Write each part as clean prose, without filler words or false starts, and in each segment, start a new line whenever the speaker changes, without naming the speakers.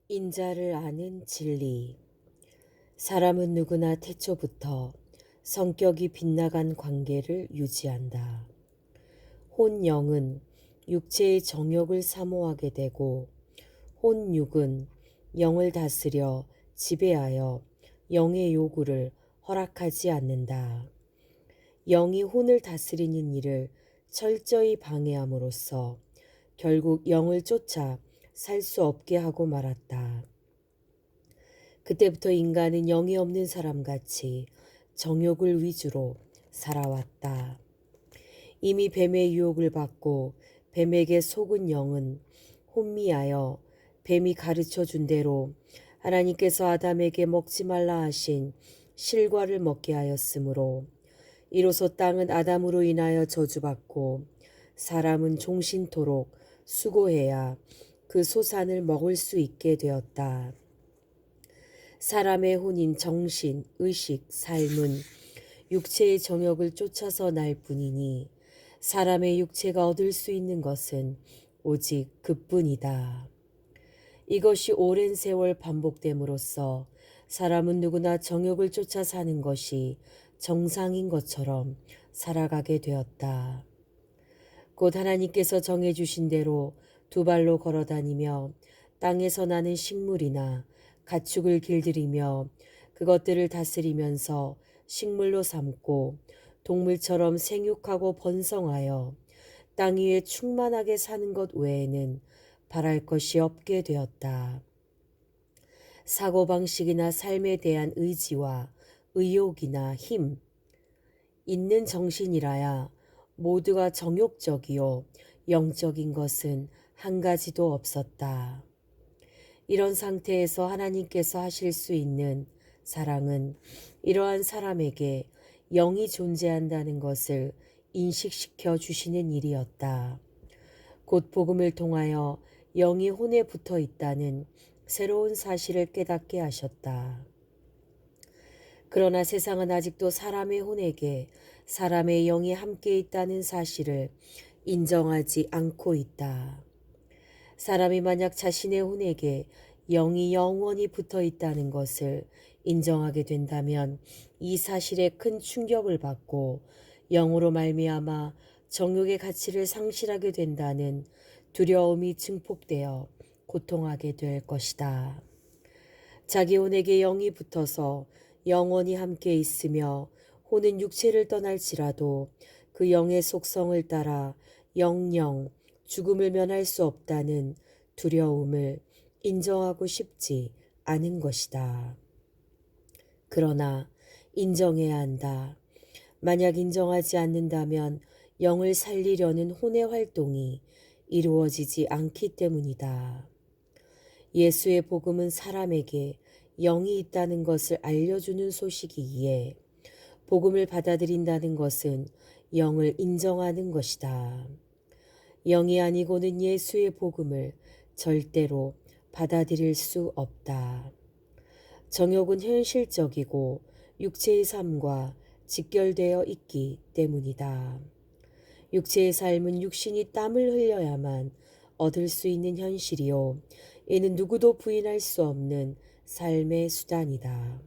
인자를 아는 진리. 사람은 누구나 태초부터 성격이 빗나간 관계를 유지한다. 혼영은 육체의 정욕을 사모하게 되고, 혼육은 영을 다스려 지배하여 영의 요구를 허락하지 않는다. 영이 혼을 다스리는 일을 철저히 방해함으로써 결국 영을 쫓아 살 수 없게 하고 말았다. 그때부터 인간은 영이 없는 사람같이 정욕을 위주로 살아왔다. 이미 뱀의 유혹을 받고 뱀에게 속은 영은 혼미하여 뱀이 가르쳐 준 대로 하나님께서 아담에게 먹지 말라 하신 실과를 먹게 하였으므로 이로써 땅은 아담으로 인하여 저주받고 사람은 종신토록 수고해야 그 소산을 먹을 수 있게 되었다. 사람의 혼인 정신, 의식, 삶은 육체의 정욕을 쫓아서 날 뿐이니 사람의 육체가 얻을 수 있는 것은 오직 그뿐이다. 이것이 오랜 세월 반복됨으로써 사람은 누구나 정욕을 쫓아 사는 것이 정상인 것처럼 살아가게 되었다. 곧 하나님께서 정해주신 대로 두 발로 걸어다니며 땅에서 나는 식물이나 가축을 길들이며 그것들을 다스리면서 식물로 삼고 동물처럼 생육하고 번성하여 땅 위에 충만하게 사는 것 외에는 바랄 것이 없게 되었다. 사고방식이나 삶에 대한 의지와 의욕이나 힘, 있는 정신이라야 모두가 정욕적이요 영적인 것은 한 가지도 없었다. 이런 상태에서 하나님께서 하실 수 있는 사랑은 이러한 사람에게 영이 존재한다는 것을 인식시켜 주시는 일이었다. 곧 복음을 통하여 영이 혼에 붙어 있다는 새로운 사실을 깨닫게 하셨다. 그러나 세상은 아직도 사람의 혼에게 사람의 영이 함께 있다는 사실을 인정하지 않고 있다. 사람이 만약 자신의 혼에게 영이 영원히 붙어 있다는 것을 인정하게 된다면 이 사실에 큰 충격을 받고 영으로 말미암아 정욕의 가치를 상실하게 된다는 두려움이 증폭되어 고통하게 될 것이다. 자기 혼에게 영이 붙어서 영원히 함께 있으며 혼은 육체를 떠날지라도 그 영의 속성을 따라 영영 죽음을 면할 수 없다는 두려움을 인정하고 싶지 않은 것이다. 그러나 인정해야 한다. 만약 인정하지 않는다면 영을 살리려는 혼의 활동이 이루어지지 않기 때문이다. 예수의 복음은 사람에게 영이 있다는 것을 알려주는 소식이기에 복음을 받아들인다는 것은 영을 인정하는 것이다. 영이 아니고는 예수의 복음을 절대로 받아들일 수 없다. 정욕은 현실적이고 육체의 삶과 직결되어 있기 때문이다. 육체의 삶은 육신이 땀을 흘려야만 얻을 수 있는 현실이요. 이는 누구도 부인할 수 없는 삶의 수단이다.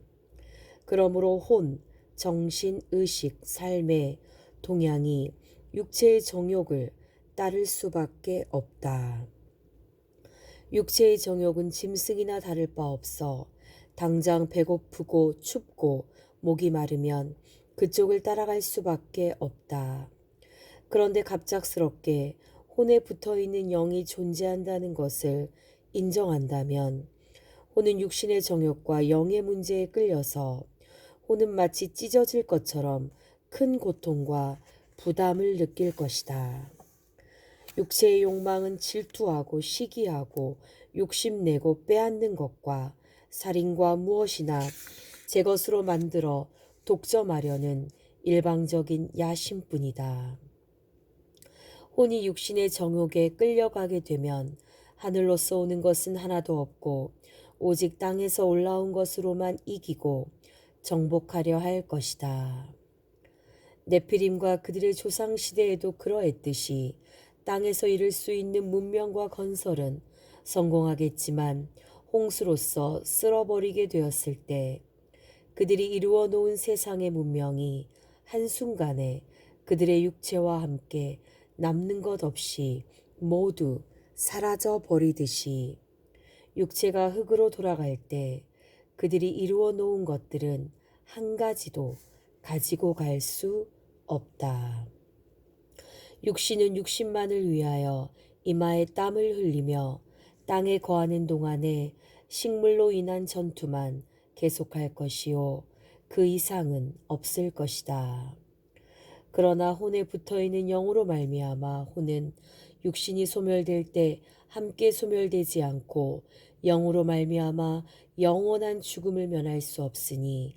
그러므로 혼, 정신, 의식, 삶의 동향이 육체의 정욕을 따를 수밖에 없다. 육체의 정욕은 짐승이나 다를 바 없어 당장 배고프고 춥고 목이 마르면 그쪽을 따라갈 수밖에 없다. 그런데 갑작스럽게 혼에 붙어있는 영이 존재한다는 것을 인정한다면 혼은 육신의 정욕과 영의 문제에 끌려서 혼은 마치 찢어질 것처럼 큰 고통과 부담을 느낄 것이다. 육체의 욕망은 질투하고 시기하고 욕심내고 빼앗는 것과 살인과 무엇이나 제 것으로 만들어 독점하려는 일방적인 야심뿐이다. 혼이 육신의 정욕에 끌려가게 되면 하늘로서 오는 것은 하나도 없고 오직 땅에서 올라온 것으로만 이기고 정복하려 할 것이다. 네피림과 그들의 조상 시대에도 그러했듯이 땅에서 이룰 수 있는 문명과 건설은 성공하겠지만 홍수로서 쓸어버리게 되었을 때 그들이 이루어 놓은 세상의 문명이 한순간에 그들의 육체와 함께 남는 것 없이 모두 사라져 버리듯이 육체가 흙으로 돌아갈 때 그들이 이루어 놓은 것들은 한 가지도 가지고 갈 수 없다. 육신은 육신만을 위하여 이마에 땀을 흘리며 땅에 거하는 동안에 식물로 인한 전투만 계속할 것이요 그 이상은 없을 것이다. 그러나 혼에 붙어있는 영으로 말미암아 혼은 육신이 소멸될 때 함께 소멸되지 않고 영으로 말미암아 영원한 죽음을 면할 수 없으니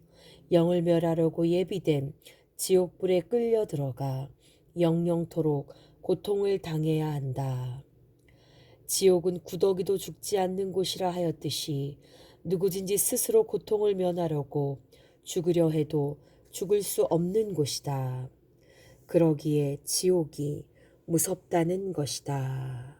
영을 멸하려고 예비된 지옥불에 끌려 들어가 영영토록 고통을 당해야 한다. 지옥은 구더기도 죽지 않는 곳이라 하였듯이 누구든지 스스로 고통을 면하려고 죽으려 해도 죽을 수 없는 곳이다. 그러기에 지옥이 무섭다는 것이다.